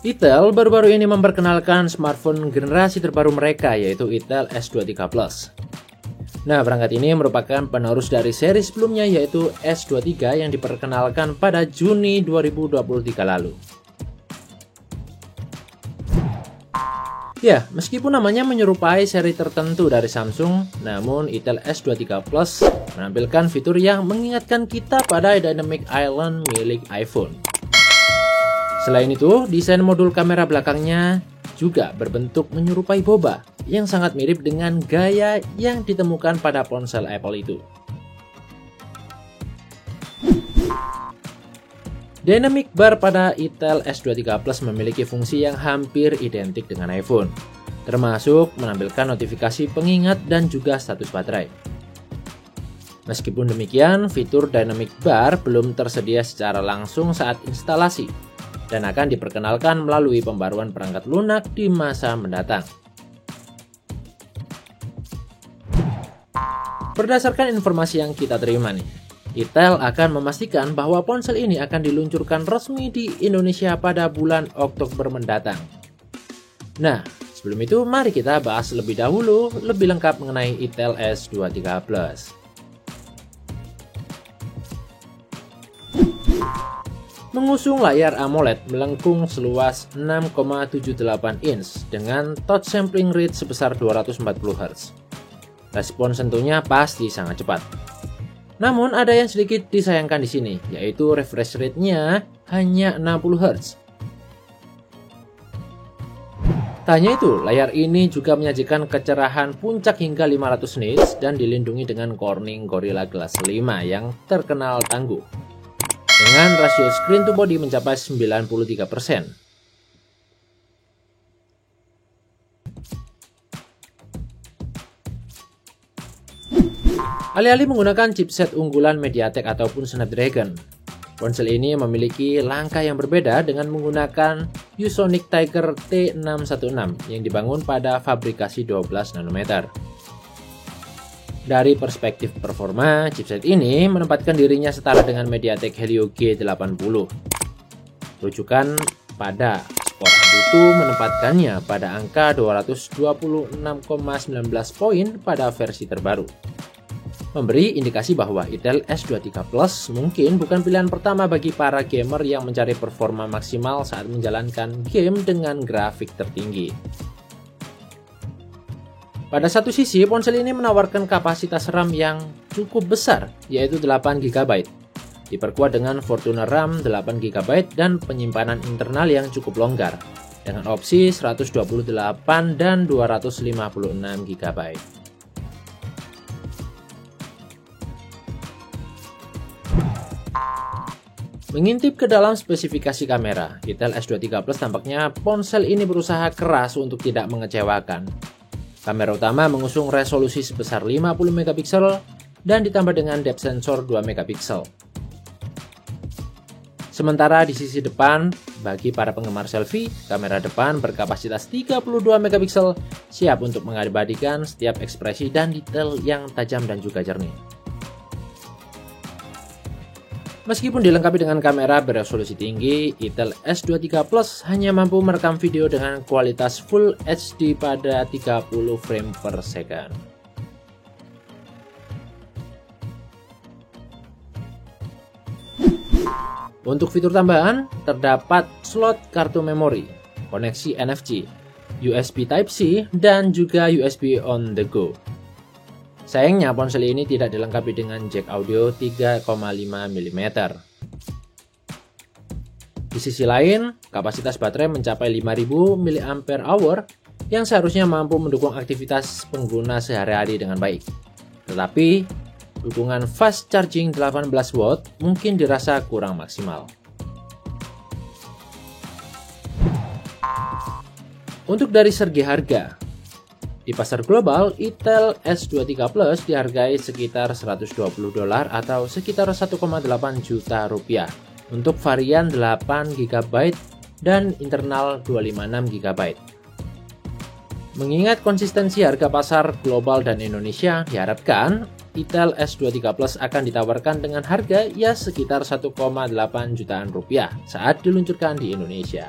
Itel baru-baru ini memperkenalkan smartphone generasi terbaru mereka, yaitu Itel S23 Plus. Nah, perangkat ini merupakan penerus dari seri sebelumnya, yaitu S23 yang diperkenalkan pada Juni 2023 lalu. Ya, meskipun namanya menyerupai seri tertentu dari Samsung, namun Itel S23 Plus menampilkan fitur yang mengingatkan kita pada Dynamic Island milik iPhone. Selain itu, desain modul kamera belakangnya juga berbentuk menyerupai boba yang sangat mirip dengan gaya yang ditemukan pada ponsel Apple itu. Dynamic Bar pada Itel S23 Plus memiliki fungsi yang hampir identik dengan iPhone, termasuk menampilkan notifikasi pengingat dan juga status baterai. Meskipun demikian, fitur Dynamic Bar belum tersedia secara langsung saat instalasi dan akan diperkenalkan melalui pembaruan perangkat lunak di masa mendatang. Berdasarkan informasi yang kita terima nih, Itel akan memastikan bahwa ponsel ini akan diluncurkan resmi di Indonesia pada bulan Oktober mendatang. Nah, sebelum itu mari kita bahas lebih dahulu lebih lengkap mengenai Itel S23 Plus. Mengusung layar AMOLED melengkung seluas 6,78 inch dengan touch sampling rate sebesar 240 Hz. Respon sentuhnya pasti sangat cepat. Namun ada yang sedikit disayangkan di sini, yaitu refresh rate-nya hanya 60 Hz. Tak hanya itu, layar ini juga menyajikan kecerahan puncak hingga 500 nits dan dilindungi dengan Corning Gorilla Glass 5 yang terkenal tangguh, dengan rasio screen to body mencapai 93%. Alih-alih menggunakan chipset unggulan MediaTek ataupun Snapdragon, ponsel ini memiliki langkah yang berbeda dengan menggunakan ViewSonic Tiger T616 yang dibangun pada fabrikasi 12 nanometer. Dari perspektif performa, chipset ini menempatkan dirinya setara dengan MediaTek Helio G80. Rujukan pada skor AnTuTu menempatkannya pada angka 226,19 poin pada versi terbaru, memberi indikasi bahwa Itel S23 Plus mungkin bukan pilihan pertama bagi para gamer yang mencari performa maksimal saat menjalankan game dengan grafik tertinggi. Pada satu sisi, ponsel ini menawarkan kapasitas RAM yang cukup besar, yaitu 8 GB, diperkuat dengan Fortuner RAM 8 GB dan penyimpanan internal yang cukup longgar, dengan opsi 128 dan 256 GB. Mengintip ke dalam spesifikasi kamera, Itel S23 Plus tampaknya ponsel ini berusaha keras untuk tidak mengecewakan. Kamera utama mengusung resolusi sebesar 50 MP dan ditambah dengan depth sensor 2 MP. Sementara di sisi depan, bagi para penggemar selfie, kamera depan berkapasitas 32 MP siap untuk mengabadikan setiap ekspresi dan detail yang tajam dan juga jernih. Meskipun dilengkapi dengan kamera beresolusi tinggi, Itel S23 Plus hanya mampu merekam video dengan kualitas Full HD pada 30 frame per second. Untuk fitur tambahan, terdapat slot kartu memori, koneksi NFC, USB Type-C, dan juga USB on the go. Sayangnya ponsel ini tidak dilengkapi dengan jack audio 3,5 mm. Di sisi lain, kapasitas baterai mencapai 5000 mAh yang seharusnya mampu mendukung aktivitas pengguna sehari-hari dengan baik. Tetapi, dukungan fast charging 18 watt mungkin dirasa kurang maksimal. Untuk dari segi harga, di pasar global, Itel S23 Plus dihargai sekitar $120 atau sekitar 1,8 juta rupiah untuk varian 8 GB dan internal 256 GB. Mengingat konsistensi harga pasar global dan Indonesia, diharapkan Itel S23 Plus akan ditawarkan dengan harga ya sekitar 1,8 jutaan rupiah saat diluncurkan di Indonesia.